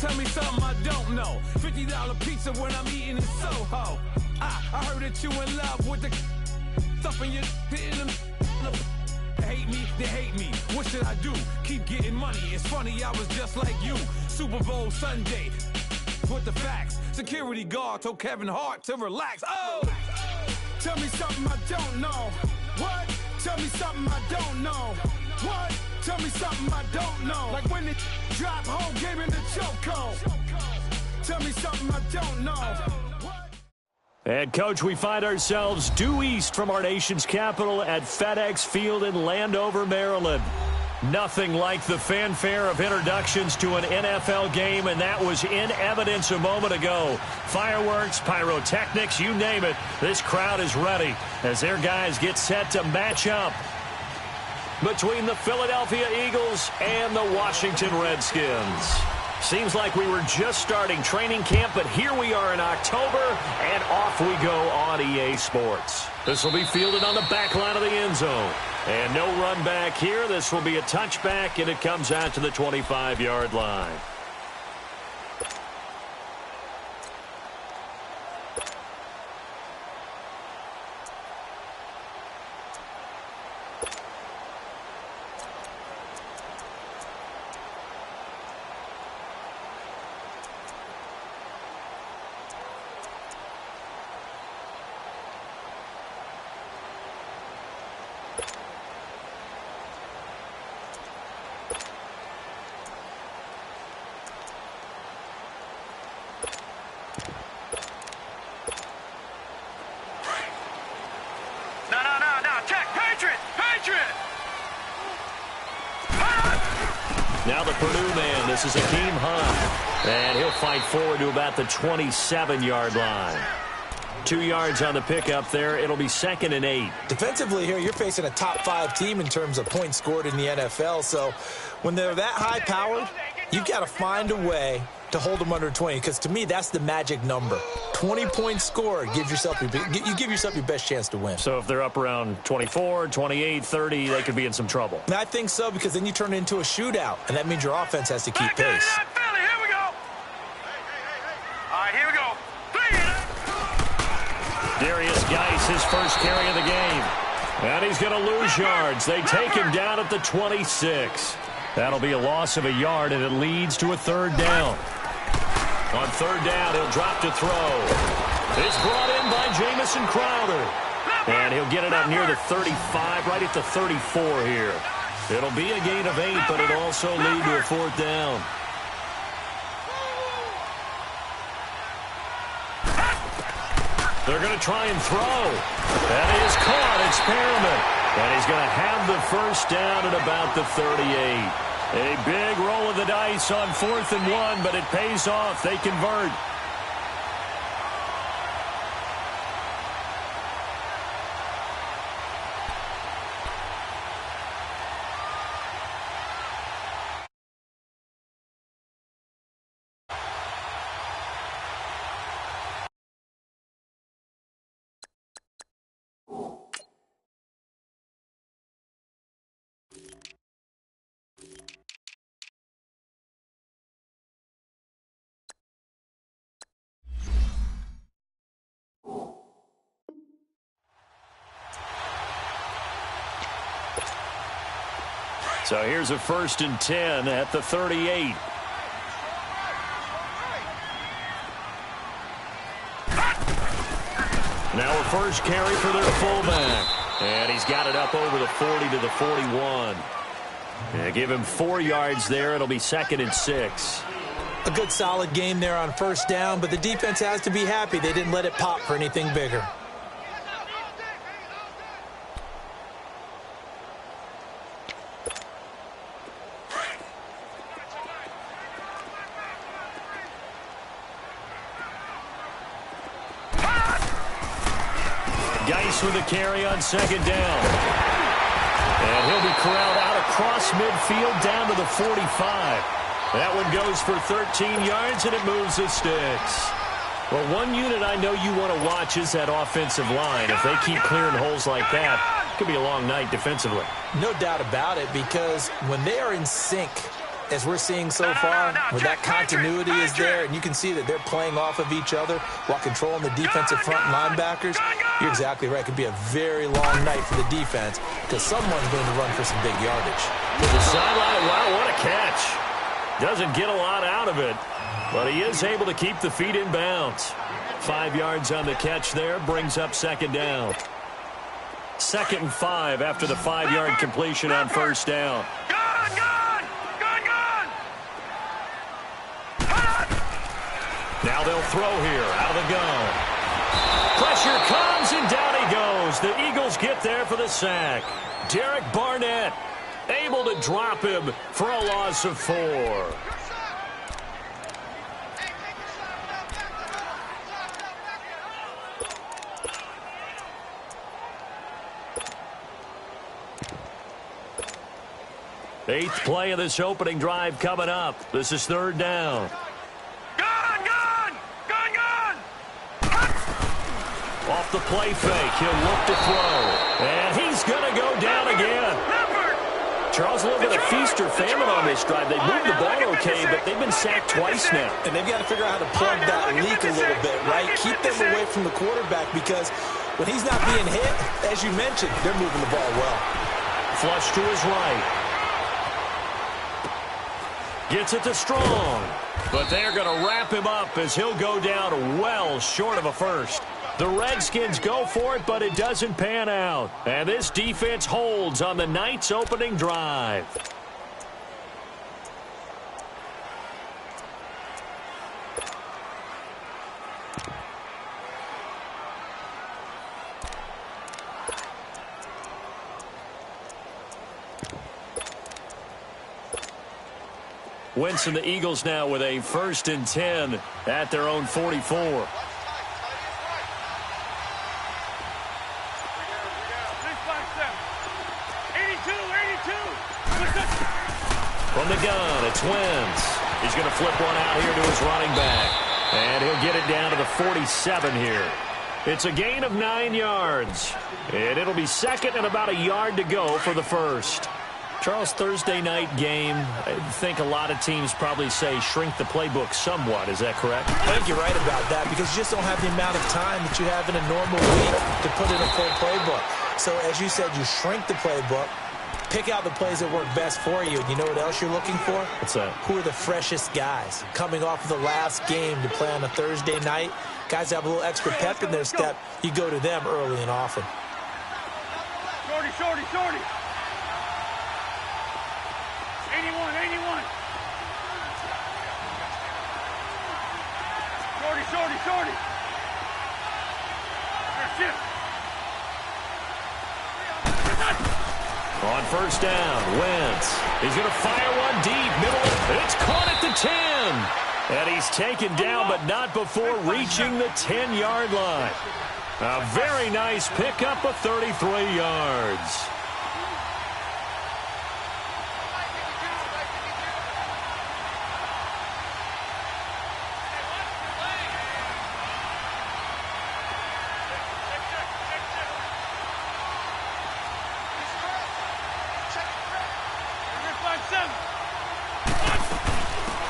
Tell me something I don't know. $50 pizza when I'm eating in Soho. I heard that you in love with the stuff in your hitting them. Hate me, they hate me. What should I do? Keep getting money. It's funny, I was just like you. Super Bowl Sunday. With the facts. Security guard told Kevin Hart to relax. Oh! Tell me something I don't know. What? Tell me something I don't know. What? Tell me something I don't know. Like when it drop home, game in the chokehold. Tell me something I don't know. And, Coach, we find ourselves due east from our nation's capital at FedEx Field in Landover, Maryland. Nothing like the fanfare of introductions to an NFL game, and that was in evidence a moment ago. Fireworks, pyrotechnics, you name it. This crowd is ready as their guys get set to match up between the Philadelphia Eagles and the Washington Redskins. Seems like we were just starting training camp, but here we are in October, and off we go on EA Sports. This will be fielded on the back line of the end zone. And no run back here. This will be a touchback, and it comes out to the 25-yard line. Now the Purdue man, this is Akeem Hunt, and he'll fight forward to about the 27-yard line. 2 yards on the pickup there. It'll be 2nd and 8. Defensively here, you're facing a top-5 team in terms of points scored in the NFL, so when they're that high-powered, you've got to find a way to hold them under 20, because to me, that's the magic number. 20 points scored, you give yourself your best chance to win. So if they're up around 24, 28, 30, they could be in some trouble. And I think so, because then you turn it into a shootout, and that means your offense has to keep pace. Philly, here we go. All right, here we go. Darius Geis, his first carry of the game. And he's going to lose yards. They take him down at the 26. That'll be a loss of a yard, and it leads to a 3rd down. On 3rd down, he'll drop to throw. It's brought in by Jamison Crowder. And he'll get it up near the 35, right at the 34 here. It'll be a gain of 8, but it'll also lead to a 4th down. They're going to try and throw. That is caught. Experiment. And he's going to have the 1st down at about the 38. A big roll of the dice on 4th and 1, but it pays off. They convert. So here's a 1st and 10 at the 38. Now a first carry for their fullback. And he's got it up over the 40 to the 41. And give him 4 yards there. It'll be 2nd and 6. A good solid game there on 1st down, but the defense has to be happy they didn't let it pop for anything bigger. Geis with a carry on 2nd down. And he'll be corralled out across midfield down to the 45. That one goes for 13 yards, and it moves the sticks. Well, one unit I know you want to watch is that offensive line. If they keep clearing holes like that, it could be a long night defensively. No doubt about it, because when they are in sync as we're seeing so far, when that continuity is there, and you can see that they're playing off of each other while controlling the defensive front linebackers, you're exactly right. It could be a very long night for the defense because someone's going to run for some big yardage. To the sideline, wow, what a catch. Doesn't get a lot out of it, but he is able to keep the feet in bounds. 5 yards on the catch there, brings up second down. 2nd and 5 after the 5-yard completion on first down. Now they'll throw here out of the gun. Pressure comes, and down he goes. The Eagles get there for the sack. Derek Barnett able to drop him for a loss of 4. Eighth play of this opening drive coming up. This is 3rd down. Off the play fake, he'll look to throw. And he's going to go down again. Charles, a little bit of feast or famine on this drive. They moved the ball okay, but they've been sacked twice now. And they've got to figure out how to plug that leak a little bit, right? Keep them away from the quarterback because when he's not being hit, as you mentioned, they're moving the ball well. Flush to his right. Gets it to Strong. But they're going to wrap him up as he'll go down well short of a first. The Redskins go for it, but it doesn't pan out. And this defense holds on the night's opening drive. Wentz and the Eagles now with a 1st and 10 at their own 44. From the gun, it's Wentz. He's going to flip one out here to his running back. And he'll get it down to the 47 here. It's a gain of 9 yards. And it'll be 2nd and about a yard to go for the first. Charles, Thursday night game, I think a lot of teams probably say shrink the playbook somewhat. Is that correct? I think you're right about that because you just don't have the amount of time that you have in a normal week to put in a full playbook. So as you said, you shrink the playbook, pick out the plays that work best for you. And you know what else you're looking for? What's that? Who are the freshest guys? Coming off of the last game to play on a Thursday night, guys have a little extra pep in their step. You go to them early and often. Shorty. 81. Shorty. On first down, Wentz. He's going to fire one deep, middle. It's caught at the 10. And he's taken down, but not before reaching the 10-yard line. A very nice pickup of 33 yards.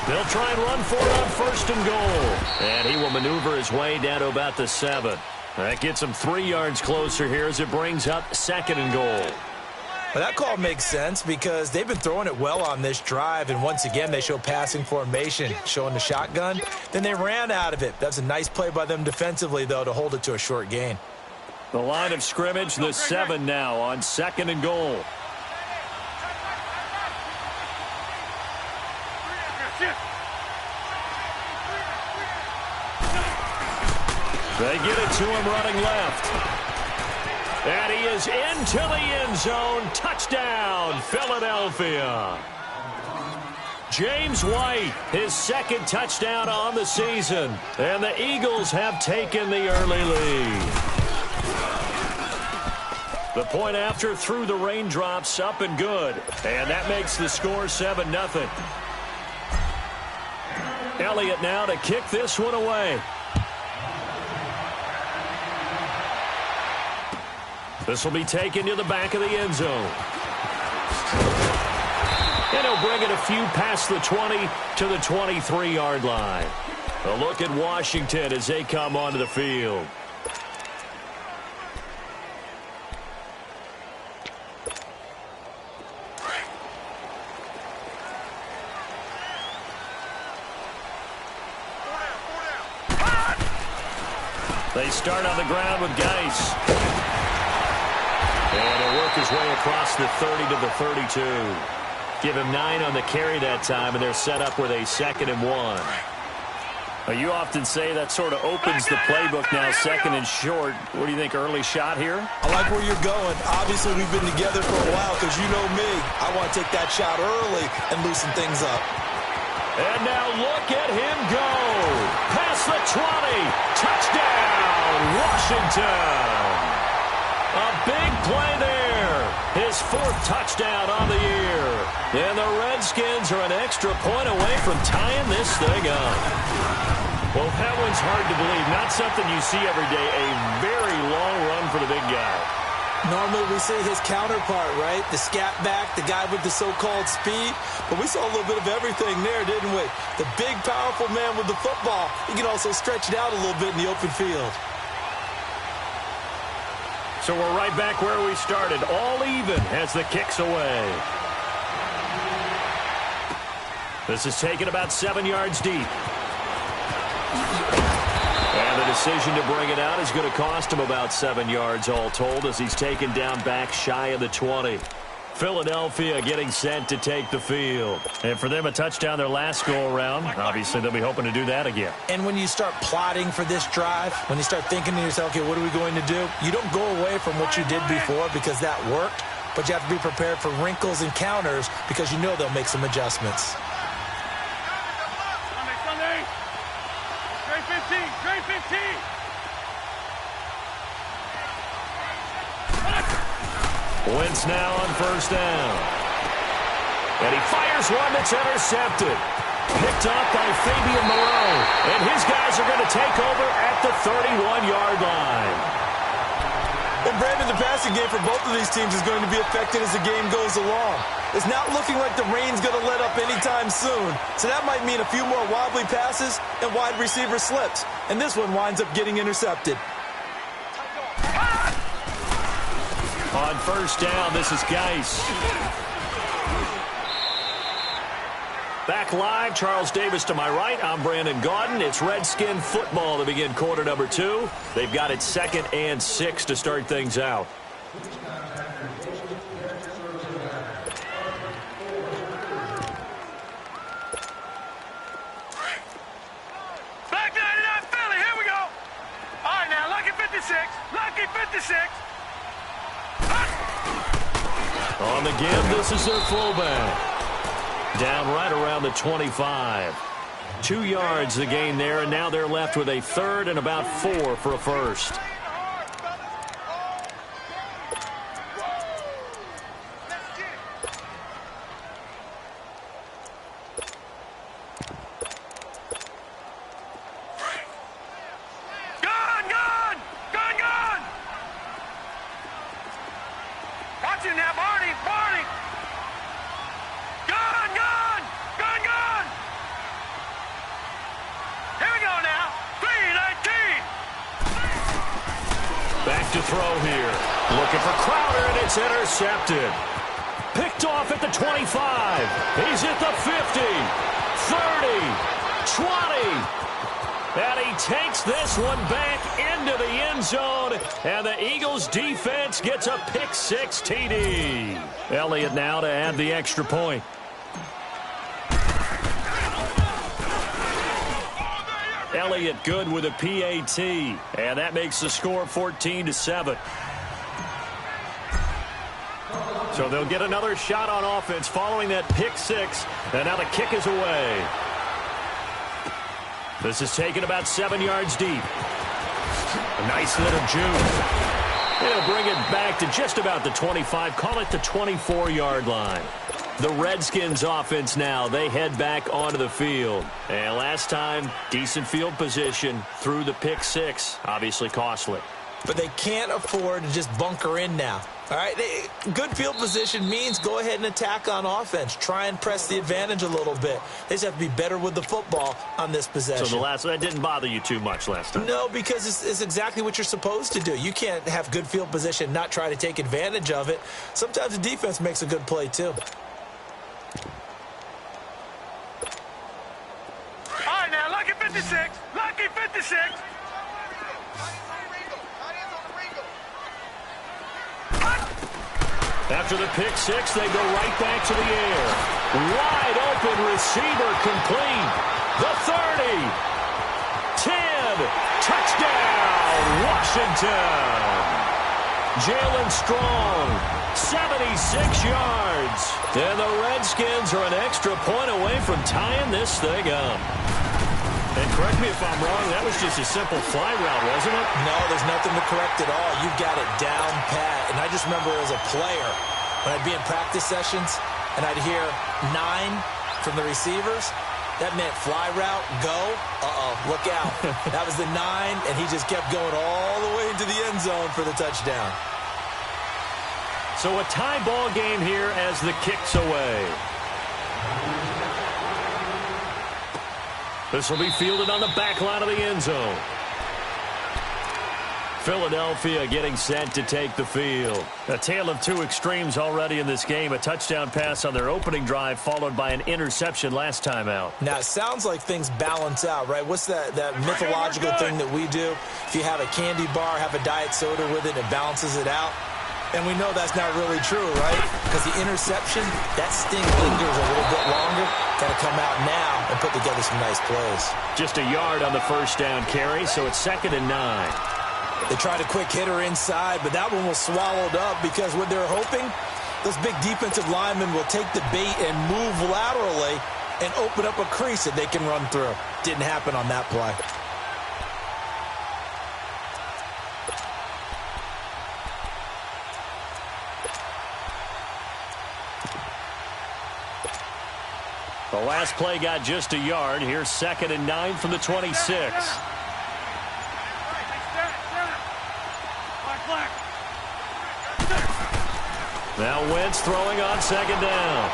They'll try and run for it on 1st and goal. And he will maneuver his way down to about the 7. That gets him 3 yards closer here as it brings up 2nd and goal. Well, that call makes sense because they've been throwing it well on this drive, and once again they show passing formation, showing the shotgun. Then they ran out of it. That's a nice play by them defensively, though, to hold it to a short gain. The line of scrimmage, the 7 now on 2nd and goal. They get it to him running left. And he is into the end zone. Touchdown, Philadelphia. James White, his 2nd touchdown on the season. And the Eagles have taken the early lead. The point after through the raindrops, up and good. And that makes the score 7-0. Elliott now to kick this one away. This will be taken to the back of the end zone. And he'll bring it a few past the 20 to the 23-yard line. A look at Washington as they come onto the field. They start on the ground with Geis. And he'll work his way across the 30 to the 32. Give him 9 on the carry that time, and they're set up with a 2nd and 1. You often say that sort of opens the playbook now, 2nd and short. What do you think, early shot here? I like where you're going. Obviously, we've been together for a while because you know me. I want to take that shot early and loosen things up. And now look at him go. Past the 20. Touchdown, Washington. A big play there. His 4th touchdown on the year. And the Redskins are an extra point away from tying this thing up. Well, that one's hard to believe. Not something you see every day. A very long run for the big guy. Normally we see his counterpart, right? The scat back, the guy with the so-called speed. But we saw a little bit of everything there, didn't we? The big, powerful man with the football. He can also stretch it out a little bit in the open field. So we're right back where we started. All even as the kick's away. This is taken about 7 yards deep. And the decision to bring it out is going to cost him about 7 yards all told as he's taken down back shy of the 20. Philadelphia getting set to take the field. And for them, a touchdown their last go-around. Obviously, they'll be hoping to do that again. And when you start plotting for this drive, when you start thinking to yourself, okay, what are we going to do? You don't go away from what you did before because that worked, but you have to be prepared for wrinkles and counters because you know they'll make some adjustments. Sunday. Trey 15. Wentz now on 1st down. And he fires one that's intercepted. Picked up by Fabian Moreau. And his guys are going to take over at the 31-yard line. And Brandon, the passing game for both of these teams is going to be affected as the game goes along. It's not looking like the rain's going to let up anytime soon. So that might mean a few more wobbly passes and wide receiver slips. And this one winds up getting intercepted. On 1st down, this is Geis. Back live, Charles Davis to my right. I'm Brandon Gaudin. It's Redskin football to begin quarter number 2. They've got it 2nd and 6 to start things out. Back 99 Philly, here we go. All right, now, lucky 56. Lucky 56. On the give, this is their fullback. Down right around the 25. 2 yards the gain there, and now they're left with a 3rd and about 4 for a first. Gone! Watch him now, Barney! Gone! Here we go now. 3-19. Back to throw here. Looking for Crowder, and it's intercepted. Picked off at the 25. He's at the 50, 30, 20. And he takes this one back into the end zone. And the Eagles defense gets a pick-6 TD. Elliott now to add the extra point. Elliott good with a PAT. And that makes the score 14-7. So they'll get another shot on offense following that pick-6. And now the kick is away. This is taken about 7 yards deep. A nice little juke. They'll bring it back to just about the 25. Call it the 24-yard line. The Redskins offense now. They head back onto the field. And last time, decent field position through the pick-6. Obviously costly. but they can't afford to just bunker in now. All right, good field position means go ahead and attack on offense. Try and press the advantage a little bit. They just have to be better with the football on this possession. So that didn't bother you too much last time? No, because it's exactly what you're supposed to do. You can't have good field position and not try to take advantage of it. Sometimes the defense makes a good play, too. All right, now, lucky 56. Lucky 56. After the pick six, they go right back to the air. Wide open receiver complete. The 30. 10. Touchdown, Washington. Jalen Strong, 76 yards. And the Redskins are an extra point away from tying this thing up. And correct me if I'm wrong, that was just a simple fly route, wasn't it? No, there's nothing to correct at all. You've got it down pat. And I just remember as a player, when I'd be in practice sessions and I'd hear 9 from the receivers, that meant fly route, go, look out. That was the 9, and he just kept going all the way into the end zone for the touchdown. So a tie ball game here as the kick's away. This will be fielded on the back line of the end zone. Philadelphia getting set to take the field. A tale of two extremes already in this game. A touchdown pass on their opening drive followed by an interception last time out. Now, it sounds like things balance out, right? What's that mythological thing that we do? If you have a candy bar, have a diet soda with it, it balances it out. And we know that's not really true, right? Because the interception, that sting lingers a little bit longer. Got to come out now and put together some nice plays. Just a yard on the first down carry, so it's 2nd and 9. They tried a quick hitter inside, but that one was swallowed up because what they're hoping, those big defensive linemen will take the bait and move laterally and open up a crease that they can run through. Didn't happen on that play. The last play got just a yard. Here's 2nd and 9 from the 26. Now Wentz throwing on 2nd down.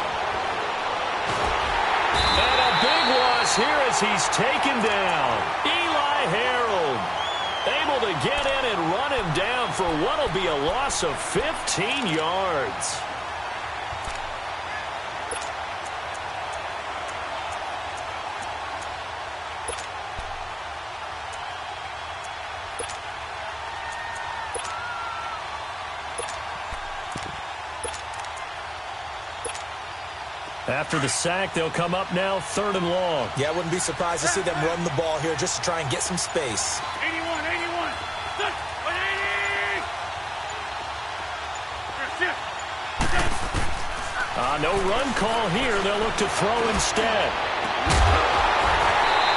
And a big loss here as he's taken down. Eli Harold able to get in and run him down for what will be a loss of 15 yards. After the sack, they'll come up now 3rd and long. Yeah, I wouldn't be surprised to see them run the ball here just to try and get some space. 81. No run call here. They'll look to throw instead.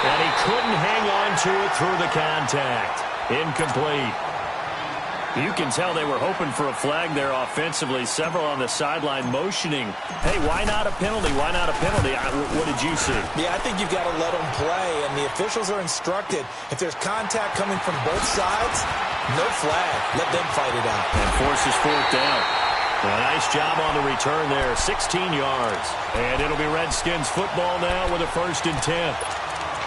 And he couldn't hang on to it through the contact. Incomplete. You can tell they were hoping for a flag there offensively. Several on the sideline motioning. Hey, why not a penalty? Why not a penalty? What did you see? Yeah, I think you've got to let them play, and the officials are instructed. If there's contact coming from both sides, no flag. Let them fight it out. And forces 4th down. A nice job on the return there. 16 yards. And it'll be Redskins football now with a 1st and 10.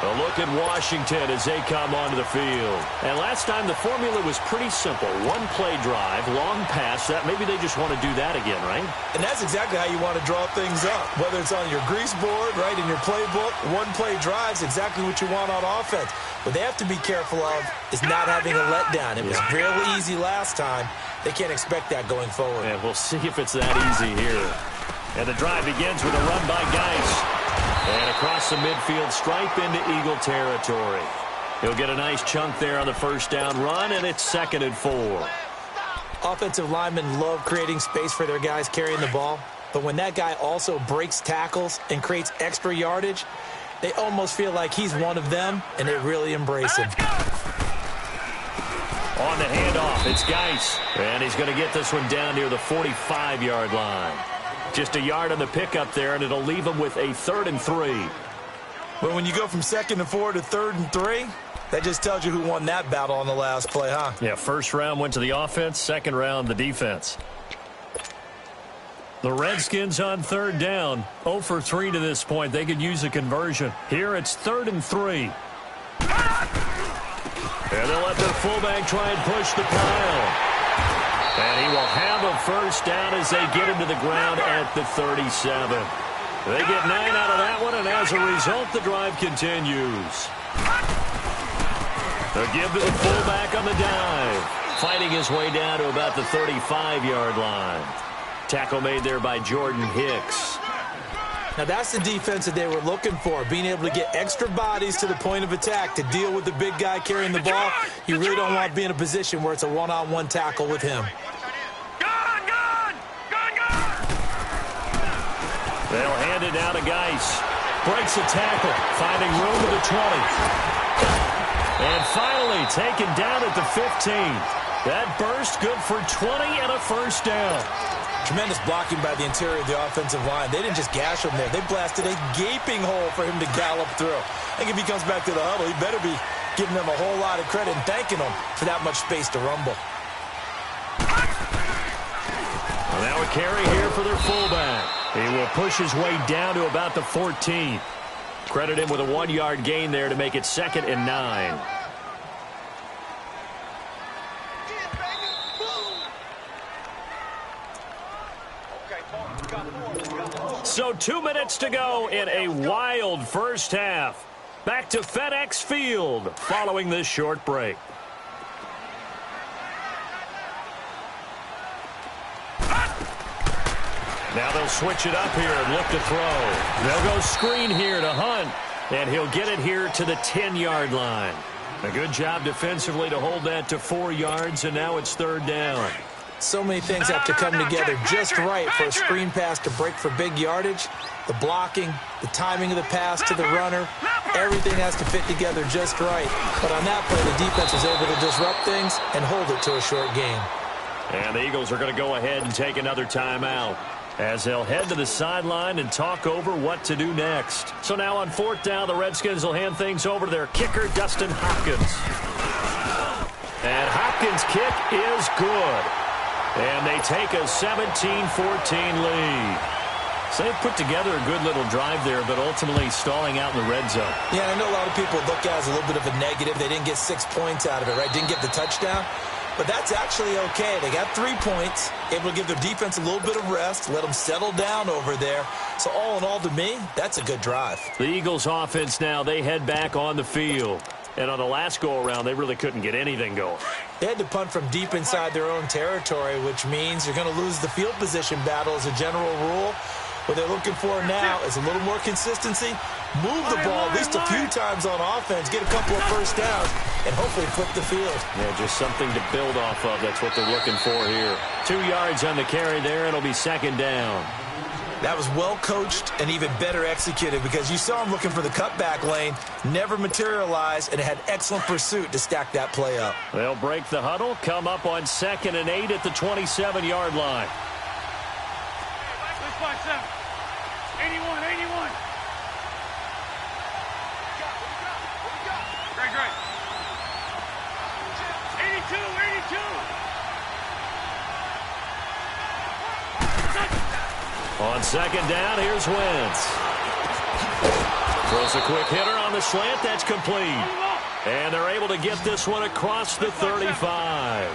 A look at Washington as they come onto the field. And last time the formula was pretty simple. One play drive, long pass. That maybe they just want to do that again, right? And that's exactly how you want to draw things up. Whether it's on your grease board, right, in your playbook, one play drive's exactly what you want on offense. What they have to be careful of is not having a letdown. It was real easy last time. They can't expect that going forward. And we'll see if it's that easy here. And the drive begins with a run by Geis. And across the midfield stripe into Eagle territory. He'll get a nice chunk there on the 1st down run, and it's 2nd and 4. Offensive linemen love creating space for their guys carrying the ball. But when that guy also breaks tackles and creates extra yardage, they almost feel like he's one of them, and they really embrace him. On the handoff, it's Geis. And he's going to get this one down near the 45-yard line. Just a yard on the pickup there, and it'll leave him with a 3rd and 3. Well, when you go from 2nd and 4 to 3rd and 3, That just tells you who won that battle on the last play, huh? Yeah, first round went to the offense, second round the defense. The Redskins on third down, 0 for 3 to this point. They could use a conversion. Here it's 3rd and 3. And they'll let their fullback try and push the pile. And he will have a first down as they get him to the ground at the 37. They get 9 out of that one, and as a result, the drive continues. They'll give to the fullback on the dive, fighting his way down to about the 35-yard line. Tackle made there by Jordan Hicks. Now that's the defense that they were looking for, being able to get extra bodies to the point of attack to deal with the big guy carrying the ball. You really don't want to be in a position where it's a one-on-one tackle with him. They'll hand it down to Geis. Breaks a tackle, finding room at the 20. And finally taken down at the 15. That burst good for 20 and a first down. Tremendous blocking by the interior of the offensive line. They didn't just gash him there. They blasted a gaping hole for him to gallop through. I think if he comes back to the huddle, he better be giving them a whole lot of credit and thanking them for that much space to rumble. Well, now a carry here for their fullback. He will push his way down to about the 14. Credit him with a 1-yard gain there to make it 2nd and 9. So 2 minutes to go in a wild first half. Back to FedEx Field following this short break. Now they'll switch it up here and look to throw. They'll go screen here to Hunt, and he'll get it here to the 10-yard line. A good job defensively to hold that to 4 yards, and now it's 3rd down. So many things have to come together just right for a screen pass to break for big yardage. The blocking, the timing of the pass to the runner, everything has to fit together just right. But on that play, the defense was able to disrupt things and hold it to a short gain. And the Eagles are going to go ahead and take another timeout as they'll head to the sideline and talk over what to do next. So now on 4th down, the Redskins will hand things over to their kicker, Dustin Hopkins. And Hopkins' kick is good. And they take a 17-14 lead. So they've put together a good little drive there, but ultimately stalling out in the red zone. Yeah, I know a lot of people look at it as a little bit of a negative. They didn't get 6 points out of it, right? Didn't get the touchdown. But that's actually okay. They got 3 points, able to give their defense a little bit of rest, let them settle down over there. So all in all, to me, that's a good drive. The Eagles offense now, they head back on the field. And on the last go-around, they really couldn't get anything going. They had to punt from deep inside their own territory, which means you're going to lose the field position battle as a general rule. What they're looking for now is a little more consistency, move the ball at least a few times on offense, get a couple of first downs, and hopefully flip the field. Yeah, just something to build off of. That's what they're looking for here. 2 yards on the carry there, and it'll be 2nd down. That was well coached and even better executed because you saw him looking for the cutback lane, never materialized, and had excellent pursuit to stack that play up. They'll break the huddle, come up on 2nd and 8 at the 27-yard line. 81. Great. 82. On 2nd down, here's Wentz. Throws a quick hitter on the slant. That's complete. And they're able to get this one across the 35.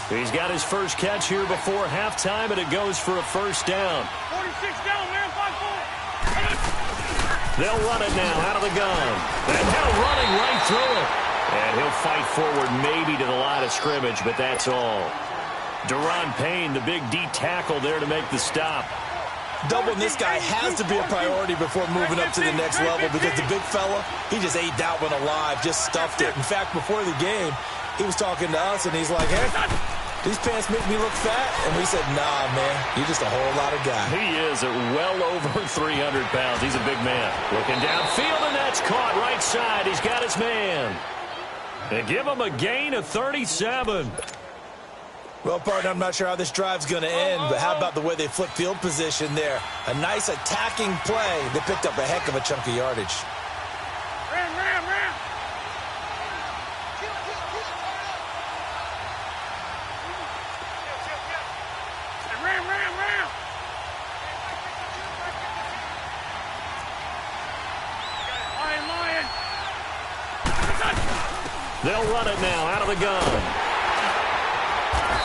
He's got his first catch here before halftime, and it goes for a first down. 46 down, man. 5-4. They'll run it now out of the gun. And now running right through it. And he'll fight forward maybe to the line of scrimmage, but that's all. Deron Payne, the big D tackle there to make the stop. Doubling this guy has to be a priority before moving up to the next level because the big fella, he just ate that one alive, just stuffed it. In fact, before the game, he was talking to us, and he's like, hey, these pants make me look fat. And we said, nah, man, you're just a whole lot of guy. He is at well over 300 pounds. He's a big man. Looking downfield, and that's caught right side. He's got his man. And give him a gain of 37. Well, partner, I'm not sure how this drive's going to end, but how about the way they flip field position there? A nice attacking play. They picked up a heck of a chunk of yardage. Ram. They'll run it now out of the gun.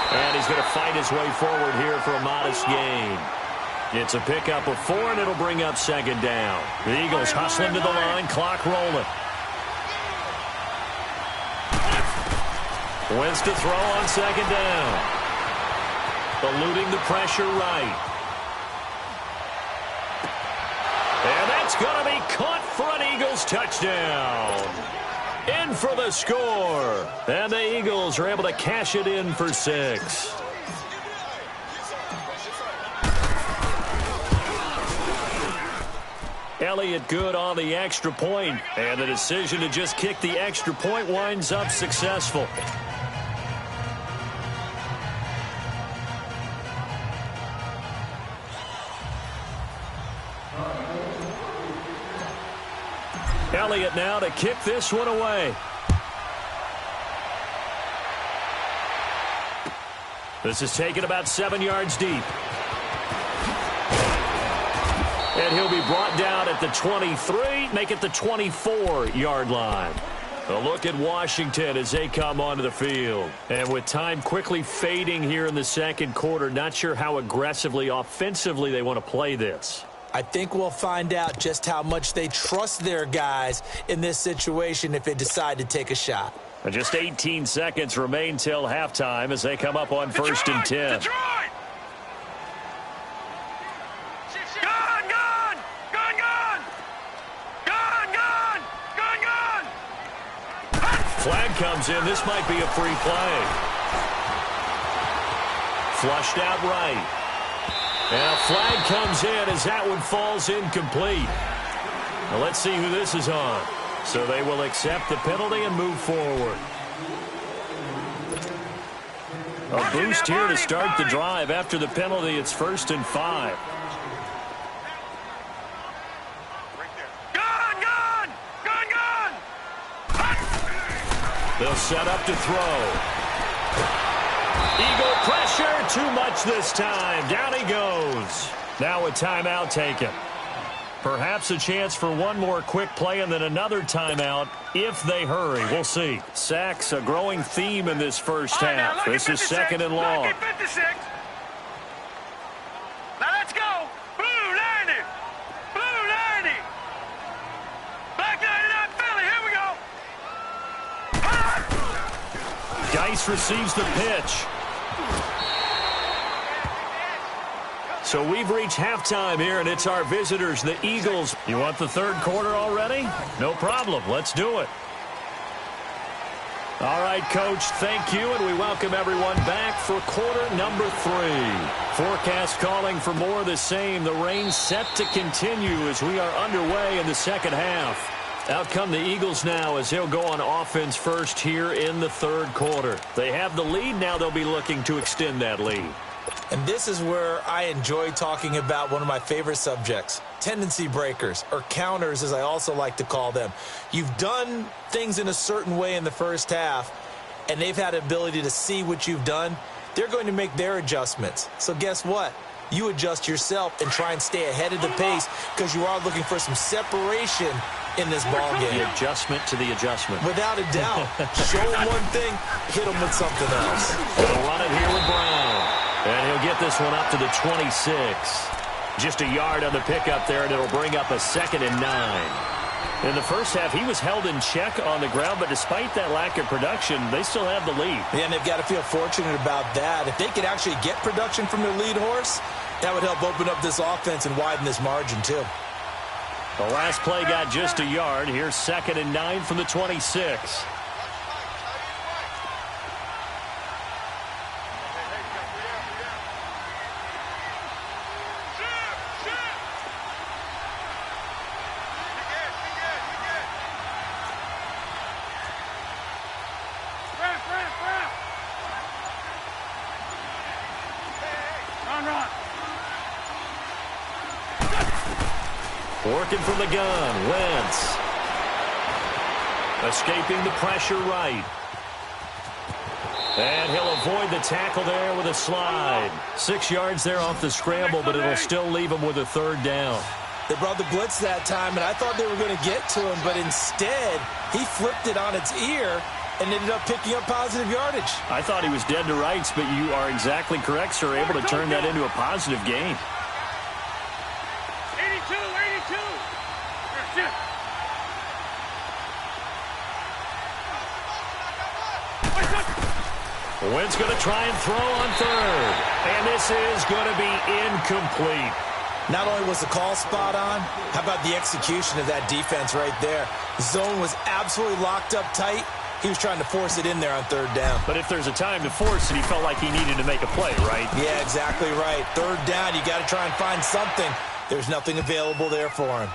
And he's going to fight his way forward here for a modest gain. It's a pickup of 4, and it'll bring up second down. The Eagles hustling to the line, clock rolling. Wins to throw on second down. Eluding the pressure right. And that's going to be caught for an Eagles touchdown. In for the score. And the Eagles are able to cash it in for 6. Elliott good on the extra point, and the decision to just kick the extra point winds up successful. Elliott now to kick this one away. This is taken about 7 yards deep. And he'll be brought down at the 23, make it the 24-yard line. A look at Washington as they come onto the field. And with time quickly fading here in the second quarter, not sure how aggressively, offensively they want to play this. I think we'll find out just how much they trust their guys in this situation if they decide to take a shot. And just 18 seconds remain till halftime as they come up on first and 10. Detroit! Flag comes in. This might be a free play. Flushed out right. And a flag comes in as that one falls incomplete. Now let's see who this is on. So they will accept the penalty and move forward. A boost here to start the drive. After the penalty, it's 1st and 5. They'll set up to throw. Eagle pressure, too much this time. Down he goes. Now a timeout taken. Perhaps a chance for one more quick play and then another timeout if they hurry. We'll see. Sacks, a growing theme in this first half. This is 2nd and long. Now let's go. Blue 90. Blue 90. Black 99 Philly. Here we go. Dice receives the pitch. So we've reached halftime here, and it's our visitors, the Eagles. You want the third quarter already? No problem. Let's do it. All right, Coach, thank you, and we welcome everyone back for quarter number 3. Forecast calling for more of the same. The rain set to continue as we are underway in the second half. Out come the Eagles now as they'll go on offense first here in the third quarter. They have the lead. Now they'll be looking to extend that lead. And this is where I enjoy talking about one of my favorite subjects, tendency breakers, or counters as I also like to call them. You've done things in a certain way in the first half, and they've had the ability to see what you've done. They're going to make their adjustments. So guess what? You adjust yourself and try and stay ahead of the pace because you are looking for some separation in this ball game. The adjustment to the adjustment. Without a doubt. Show them one thing, hit them with something else. They'll run it here with Brown. And he'll get this one up to the 26. Just a yard on the pickup there, and it'll bring up a 2nd and 9. In the first half, he was held in check on the ground, but despite that lack of production, they still have the lead. Yeah, and they've got to feel fortunate about that. If they could actually get production from their lead horse, that would help open up this offense and widen this margin, too. The last play got just a yard. Here's 2nd and 9 from the 26. Working from the gun, Wentz. Escaping the pressure right. And he'll avoid the tackle there with a slide. 6 yards there off the scramble, but it'll still leave him with a 3rd down. They brought the blitz that time, and I thought they were going to get to him, but instead, he flipped it on its ear and ended up picking up positive yardage. I thought he was dead to rights, but you are exactly correct, sir. Able to turn that into a positive gain. 82, 82. Wynn's going to try and throw on third. And this is going to be incomplete. Not only was the call spot on, how about the execution of that defense right there? The zone was absolutely locked up tight. He was trying to force it in there on third down. But if there's a time to force it, he felt like he needed to make a play, right? Yeah, exactly right. Third down, you got to try and find something. There's nothing available there for him.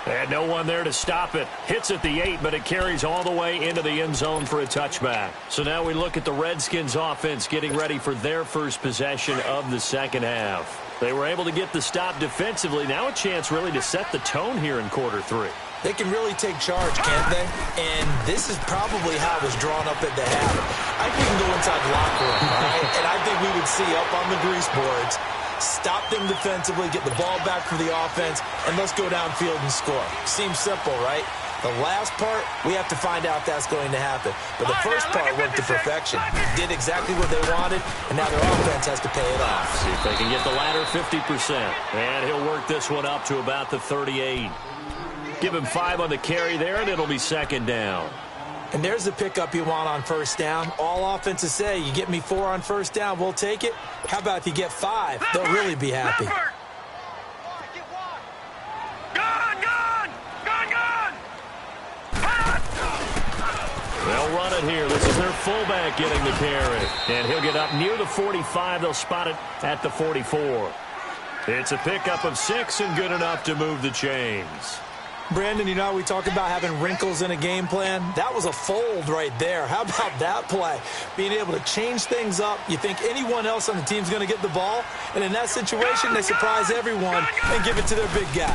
And no one there to stop it. Hits at the 8, but it carries all the way into the end zone for a touchback. So now we look at the Redskins offense getting ready for their first possession of the second half. They were able to get the stop defensively. Now a chance really to set the tone here in quarter 3. They can really take charge, can't they? And this is probably how it was drawn up at the half. I think we can go inside the locker room, all right? And I think we would see up on the grease boards, stop them defensively, get the ball back for the offense, and let's go downfield and score. Seems simple, right? The last part, we have to find out if that's going to happen. But the first part worked to perfection. Did exactly what they wanted, and now their offense has to pay it off. See if they can get the latter 50%. And he'll work this one up to about the 38. Give him 5 on the carry there, and it'll be second down. And there's the pickup you want on first down. All offenses say, you get me 4 on first down, we'll take it. How about if you get 5? They'll really be happy. They'll run it here. This is their fullback getting the carry. And he'll get up near the 45. They'll spot it at the 44. It's a pickup of 6 and good enough to move the chains. Brandon, you know how we talk about having wrinkles in a game plan? That was a fold right there. How about that play? Being able to change things up. You think anyone else on the team's going to get the ball? And in that situation, they surprise everyone and give it to their big guy.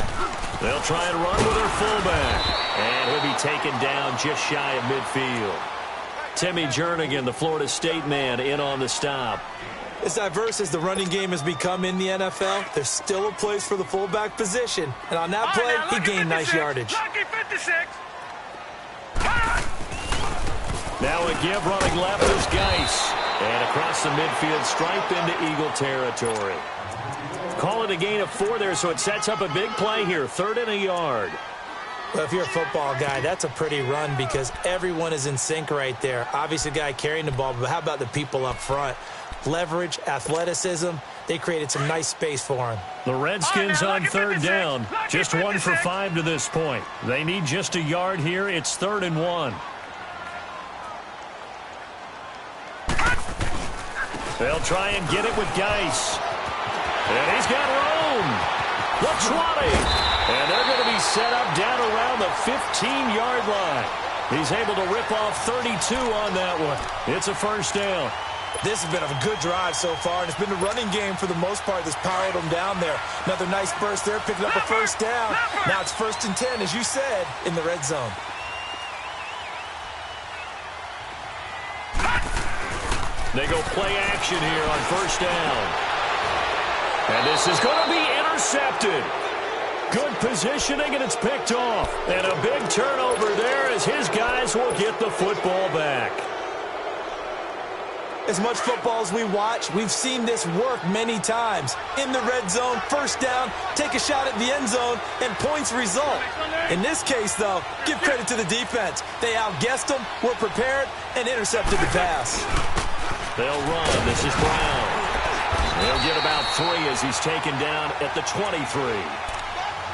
They'll try and run with their fullback. And he'll be taken down just shy of midfield. Timmy Jernigan, the Florida State man, in on the stop. As diverse as the running game has become in the NFL, there's still a place for the fullback position. And on that play, he gained nice yardage. Now a give running left is Geis. And across the midfield stripe into Eagle territory. Call it a gain of 4 there, so it sets up a big play here. 3rd and a yard. Well, if you're a football guy, that's a pretty run because everyone is in sync right there. Obviously, the guy carrying the ball, but how about the people up front? Leverage, athleticism, they created some nice space for him. The Redskins on 3rd down. Just 1 for 5 to this point. They need just a yard here. It's 3rd and 1. They'll try and get it with Geis. And he's got room. The 20. And they're going to be set up down around the 15-yard line. He's able to rip off 32 on that one. It's a first down. This has been a good drive so far, and it's been the running game for the most part that's powered them down there. Another nice burst there, picking up a first down. Now it's 1st and 10, as you said, in the red zone. They go play action here on first down. And this is going to be intercepted. Good positioning, and it's picked off. And a big turnover there as his guys will get the football back. As much football as we watch, we've seen this work many times. In the red zone, first down, take a shot at the end zone, and points result. In this case, though, give credit to the defense. They outguessed them, were prepared, and intercepted the pass. They'll run. This is Brown. He'll get about 3 as he's taken down at the 23.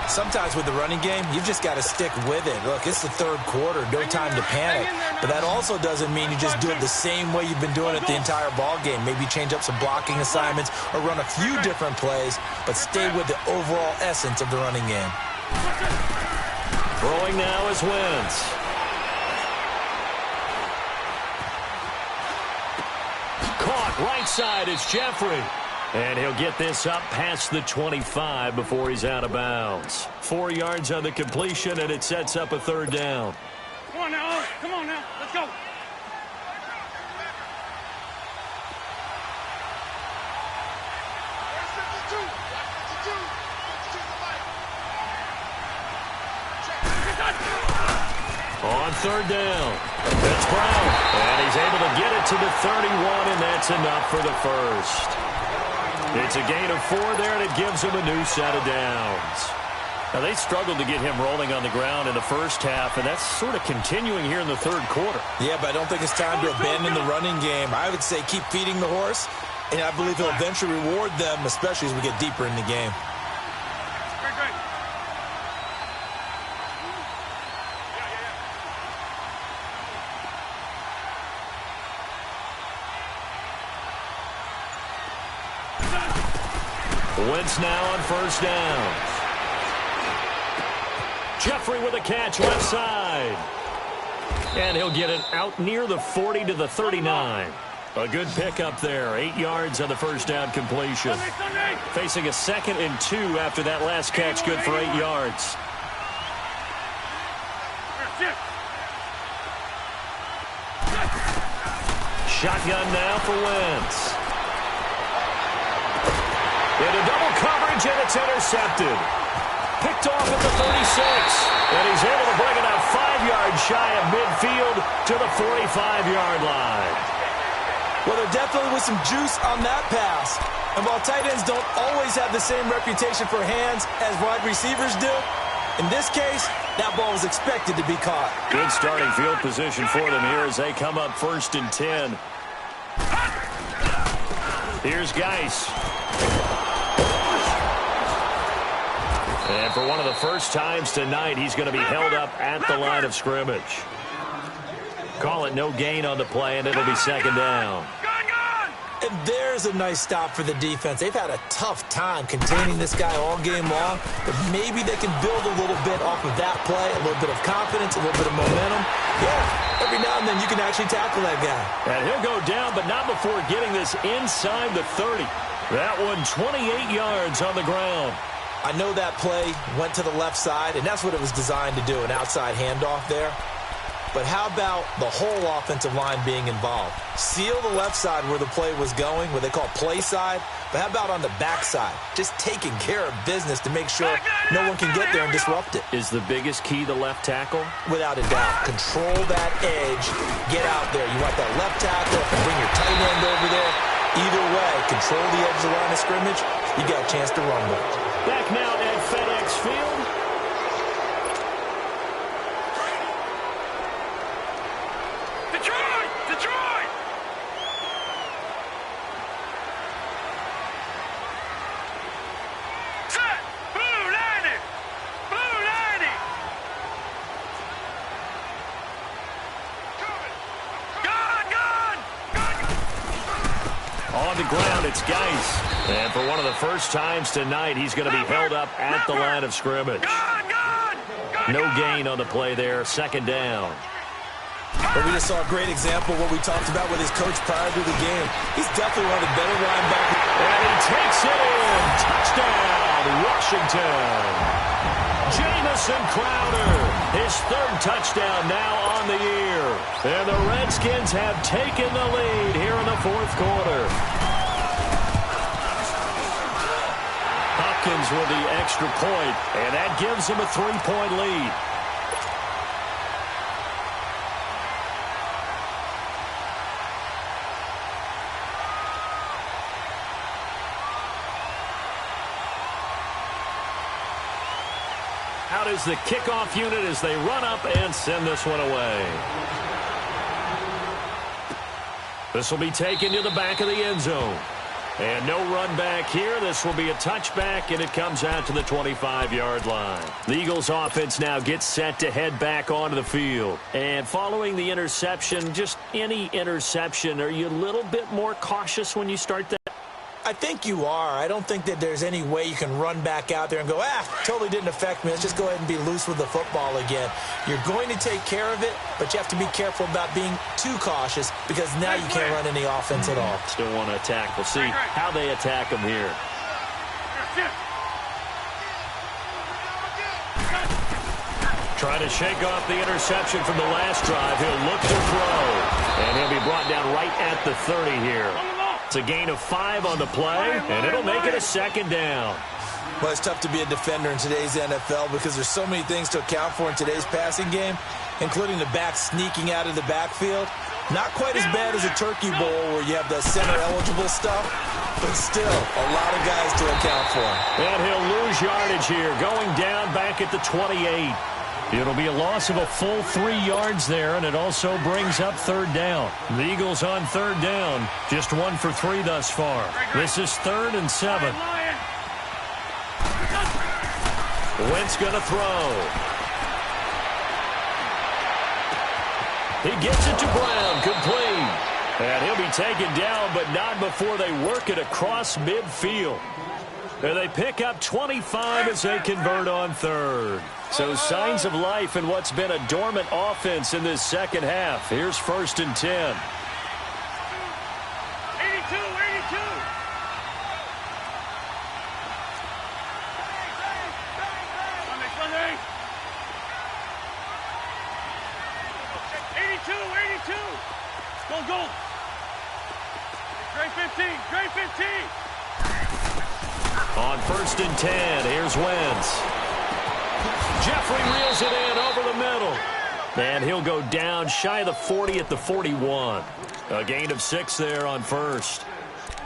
Sometimes with the running game, you've just got to stick with it. Look, it's the 3rd quarter, no time to panic. But that also doesn't mean you just do it the same way you've been doing it the entire ball game. Maybe change up some blocking assignments or run a few different plays, but stay with the overall essence of the running game. Throwing now is Wentz. Caught right side is Jeffrey. And he'll get this up past the 25 before he's out of bounds. 4 yards on the completion, and it sets up a 3rd down. Come on now. Come on now. Let's go. On third down. It's Brown, and he's able to get it to the 31, and that's enough for the first. It's a gain of 4 there, and it gives him a new set of downs. Now, they struggled to get him rolling on the ground in the first half, and that's sort of continuing here in the third quarter. Yeah, but I don't think it's time to abandon the running game. I would say keep feeding the horse, and I believe he'll eventually reward them, especially as we get deeper in the game. Wentz now on first down. Jeffrey with a catch left side. And he'll get it out near the 40 to the 39. A good pickup there. 8 yards on the first down completion. Facing a 2nd and 2 after that last catch. Good for 8 yards. Shotgun now for Wentz. Into double coverage, and it's intercepted. Picked off at the 36, and he's able to bring it out 5 yards shy of midfield to the 45-yard line. Well, there definitely was some juice on that pass. And while tight ends don't always have the same reputation for hands as wide receivers do, in this case, that ball was expected to be caught. Good starting field position for them here as they come up 1st and 10. Here's Geis. And for one of the first times tonight, he's going to be held up at the line of scrimmage. Call it no gain on the play, and it'll be 2nd down. And there's a nice stop for the defense. They've had a tough time containing this guy all game long, but maybe they can build a little bit off of that play, a little bit of confidence, a little bit of momentum. Yeah, every now and then you can actually tackle that guy. And he'll go down, but not before getting this inside the 30. That one 28 yards on the ground. I know that play went to the left side, and that's what it was designed to do, an outside handoff there. But how about the whole offensive line being involved? Seal the left side where the play was going, what they call play side. But how about on the back side? Just taking care of business to make sure no one can get there and disrupt it. Is the biggest key the left tackle? Without a doubt. Control that edge. Get out there. You want that left tackle. Bring your tight end over there. Either way, control the edge of the line of scrimmage. You got a chance to run with it. Back now at FedEx Field. Detroit! Detroit! Set! Blue landing! Blue landing! Gun! Gun! Gun! On the ground, it's Geis. And for one of the first times tonight, he's going to be held up at the line of scrimmage. No gain on the play there, 2nd down. But we just saw a great example of what we talked about with his coach prior to the game. He's definitely one of the better linebackers. And he takes it in. Touchdown, Washington. Jamison Crowder, his 3rd touchdown now on the year. And the Redskins have taken the lead here in the 4th quarter. Hopkins with the extra point, and that gives him a 3-point lead. Out is the kickoff unit as they run up and send this one away. This will be taken to the back of the end zone. And no run back here. This will be a touchback, and it comes out to the 25-yard line. The Eagles offense now gets set to head back onto the field. And following the interception, just any interception, are you a little bit more cautious when you start that? I think you are. I don't think that there's any way you can run back out there and go, totally didn't affect me. Let's just go ahead and be loose with the football again. You're going to take care of it, but you have to be careful about being too cautious because now you can't run any offense at all. Still want to attack. We'll see how they attack them here. Trying to shake off the interception from the last drive. He'll look to throw, and he'll be brought down right at the 30 here. It's a gain of 5 on the play, and it'll make it a 2nd down. Well, it's tough to be a defender in today's NFL because there's so many things to account for in today's passing game, including the back sneaking out of the backfield. Not quite as bad as a turkey bowl where you have the center-eligible stuff, but still a lot of guys to account for. And he'll lose yardage here, going down back at the 28. It'll be a loss of a full 3 yards there, and it also brings up third down. The Eagles on third down, just 1 for 3 thus far. This is 3rd and 7. Wentz going to throw. He gets it to Brown, complete. And he'll be taken down, but not before they work it across midfield. And they pick up 25 as they convert on third. So signs of life in what's been a dormant offense in this second half. Here's 1st and 10. 82. Go. Gray 15. On 1st and 10, here's Wentz. Jeffrey reels it in over the middle. And he'll go down shy of the 40 at the 41. A gain of 6 there on 1st.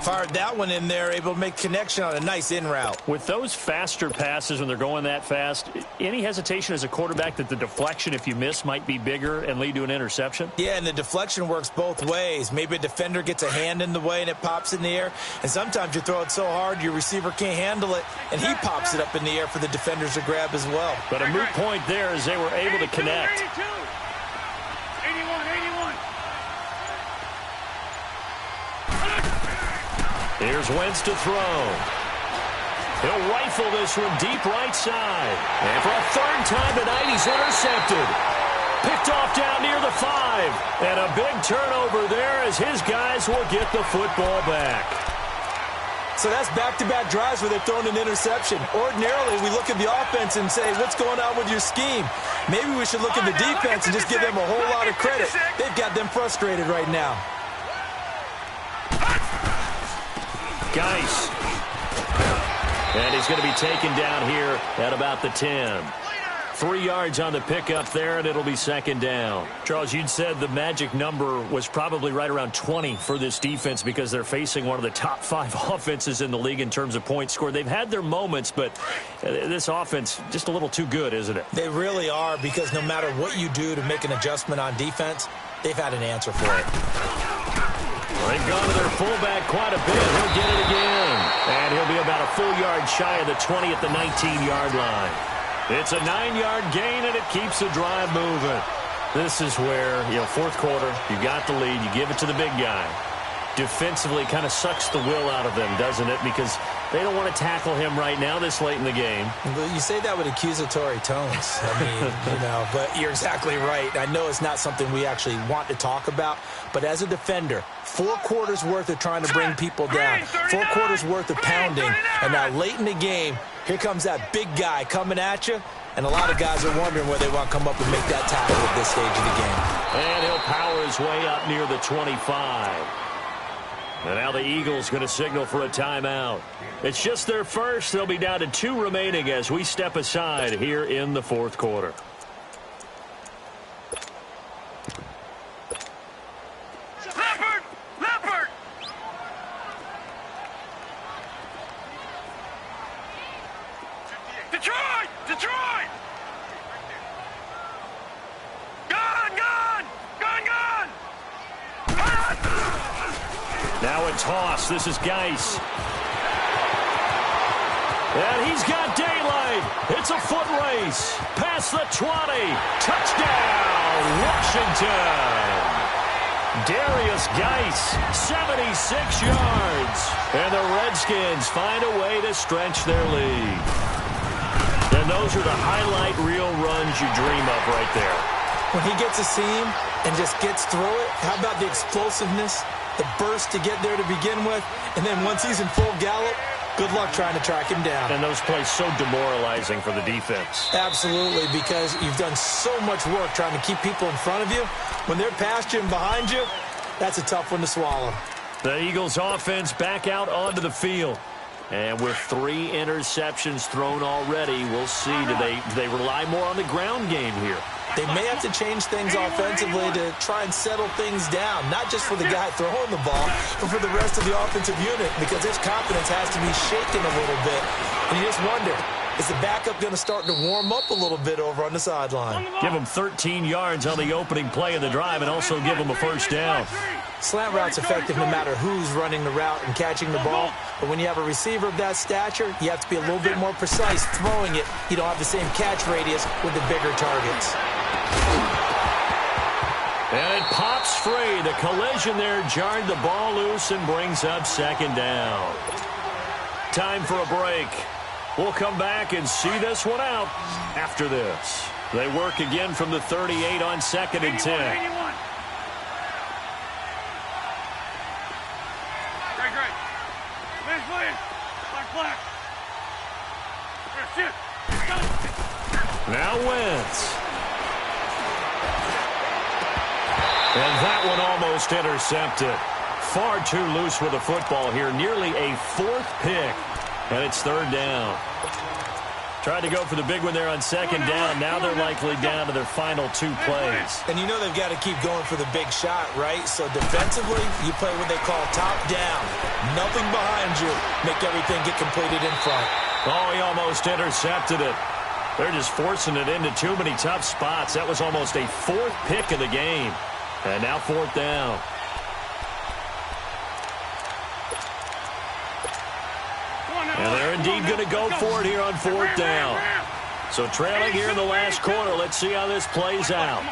Fired that one in there, able to make connection on a nice in route. With those faster passes when they're going that fast, any hesitation as a quarterback that the deflection, if you miss, might be bigger and lead to an interception? Yeah, and the deflection works both ways. Maybe a defender gets a hand in the way and it pops in the air. And sometimes you throw it so hard your receiver can't handle it, and he pops it up in the air for the defenders to grab as well. But a moot point there as they were able to connect. 81. Here's Wentz to throw. He'll rifle this one deep right side. And for a 3rd time tonight, he's intercepted. Picked off down near the 5. And a big turnover there as his guys will get the football back. So that's back-to-back drives where they're throwing an interception. Ordinarily, we look at the offense and say, what's going on with your scheme? Maybe we should look at the defense and just give them a whole lot of credit. They've got them frustrated right now. Geis. And he's going to be taken down here at about the 10. 3 yards on the pickup there, and it'll be 2nd down. Charles, you'd said the magic number was probably right around 20 for this defense because they're facing one of the top 5 offenses in the league in terms of points scored. They've had their moments, but this offense just a little too good, isn't it? They really are, because no matter what you do to make an adjustment on defense, they've had an answer for it. They've gone to their fullback quite a bit. He'll get it again. And he'll be about a full yard shy of the 20 at the 19-yard line. It's a 9-yard gain, and it keeps the drive moving. This is where, 4th quarter, you got the lead, you give it to the big guy. Defensively kind of sucks the will out of them, doesn't it? Because they don't want to tackle him right now this late in the game. Well, you say that with accusatory tones. I mean, but you're exactly right. I know it's not something we actually want to talk about, but as a defender, 4 quarters worth of trying to bring people down, 4 quarters worth of pounding, and now late in the game, here comes that big guy coming at you, and a lot of guys are wondering where they want to come up and make that tackle at this stage of the game. And he'll power his way up near the 25. And now the Eagles going to signal for a timeout. It's just their first. They'll be down to 2 remaining as we step aside here in the 4th quarter. Leopard! Detroit! Gun! Now a toss. This is Geis. And he's got daylight. It's a foot race. Past the 20. Touchdown, Washington. Darius Geis, 76 yards. And the Redskins find a way to stretch their lead. And those are the highlight reel runs you dream of right there. When he gets a seam and just gets through it, how about the explosiveness, the burst to get there to begin with, and then once he's in full gallop, good luck trying to track him down. And those plays so demoralizing for the defense. Absolutely, because you've done so much work trying to keep people in front of you. When they're past you and behind you, that's a tough one to swallow. The Eagles offense back out onto the field. And with 3 interceptions thrown already, we'll see. Do they rely more on the ground game here? They may have to change things offensively to try and settle things down, not just for the guy throwing the ball, but for the rest of the offensive unit, because his confidence has to be shaken a little bit. And you just wonder, is the backup going to start to warm up a little bit over on the sideline? Give him 13 yards on the opening play of the drive and also give him a first down. Slant route's effective no matter who's running the route and catching the ball. But when you have a receiver of that stature, you have to be a little bit more precise throwing it. You don't have the same catch radius with the bigger targets. And it pops free. The collision there jarred the ball loose and brings up second down. Time for a break. We'll come back and see this one out after this. They work again from the 38 on 2nd and 10. Now Wentz. And that one almost intercepted. Far too loose with the football here. Nearly a 4th pick. And it's 3rd down. Tried to go for the big one there on 2nd down. Now they're likely down to their final 2 plays. And you know they've got to keep going for the big shot, right? So defensively, you play what they call top down. Nothing behind you. Make everything get completed in front. Oh, he almost intercepted it. They're just forcing it into too many tough spots. That was almost a 4th pick of the game. And now 4th down. And they're indeed going to go for it here on 4th down. So trailing here in the last quarter. Let's see how this plays out.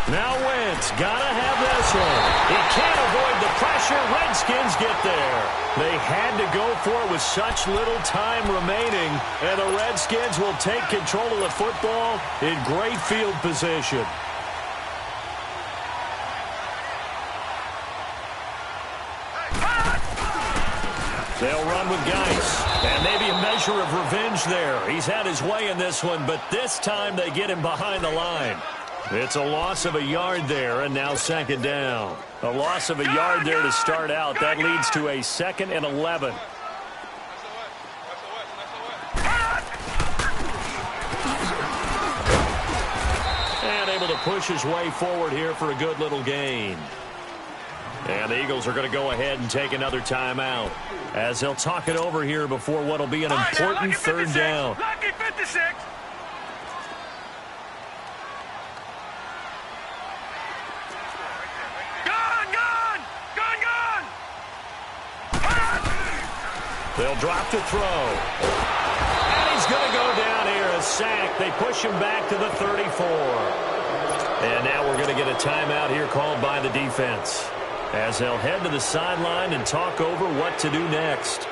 Now Wentz, gotta have this one. He can't avoid the pressure. Redskins get there. They had to go for it with such little time remaining, and the Redskins will take control of the football in great field position. They'll run with Geis, and maybe a measure of revenge there. He's had his way in this one, but this time they get him behind the line. It's a loss of a yard there, and now 2nd down. A loss of a yard there to start out. That leads to a 2nd and 11. And able to push his way forward here for a good little gain. And the Eagles are going to go ahead and take another timeout as they'll talk it over here before what will be an important 3rd down. Lucky 56. They'll drop to throw. And he's going to go down here, a sack. They push him back to the 34. And now we're going to get a timeout here called by the defense as they'll head to the sideline and talk over what to do next.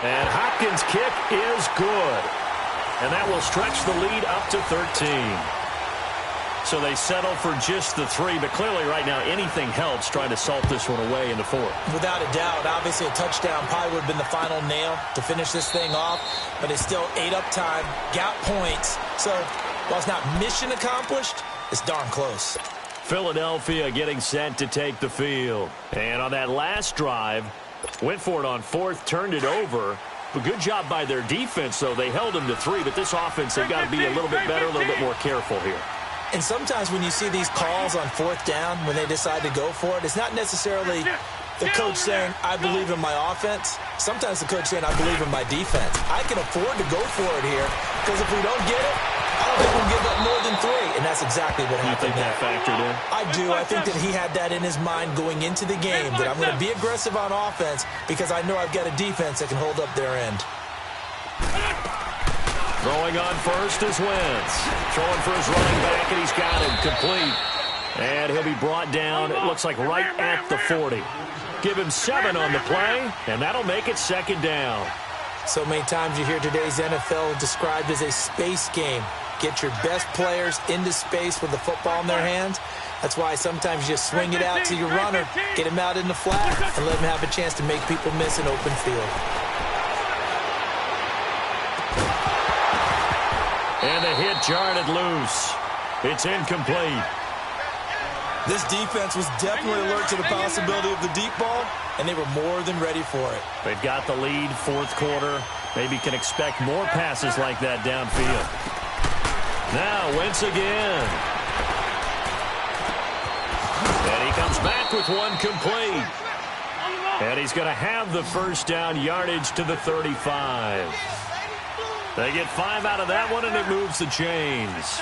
And Hopkins' kick is good. And that will stretch the lead up to 13. So they settle for just the 3, but clearly right now anything helps trying to salt this one away in the 4th. Without a doubt, obviously a touchdown probably would have been the final nail to finish this thing off, but it's still 8 up time, got points. So while it's not mission accomplished, it's darn close. Philadelphia getting set to take the field. And on that last drive, went for it on 4th, turned it over. But good job by their defense, though. They held them to 3, but this offense, they've got to be a little bit better, a little bit more careful here. And sometimes when you see these calls on 4th down, when they decide to go for it, it's not necessarily the coach saying, I believe in my offense. Sometimes the coach saying, I believe in my defense. I can afford to go for it here because if we don't get it, I don't think we'll give up more than 3. And that's exactly what happened. You think that factored in? I do. I think that he had that in his mind going into the game, that I'm going to be aggressive on offense because I know I've got a defense that can hold up their end. Throwing on first is Wentz. Throwing for his running back, and he's got him complete. And he'll be brought down, it looks like right at the 40. Give him 7 on the play, and that'll make it 2nd down. So many times you hear today's NFL described as a space game. Get your best players into space with the football in their hands. That's why sometimes you just swing it out to your runner, get him out in the flat, and let him have a chance to make people miss an open field. And the hit jarred it loose. It's incomplete. This defense was definitely alert to the possibility of the deep ball, and they were more than ready for it. They've got the lead, fourth quarter. Maybe can expect more passes like that downfield. Now Wentz again. And he comes back with one complete. And he's going to have the first down, yardage to the 35. They get 5 out of that one, and it moves the chains.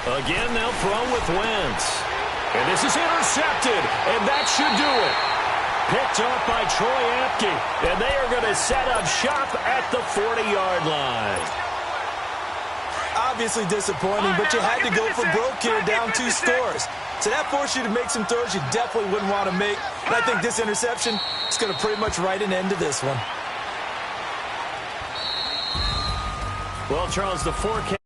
Again, they'll throw with Wentz. And this is intercepted, and that should do it. Picked off by Troy Apke, and they are going to set up shop at the 40-yard line. Obviously disappointing, but you had to go for broke here, down 2 scores. So that forced you to make some throws you definitely wouldn't want to make. And I think this interception is going to pretty much write an end to this one. Well, Charles, the forecast.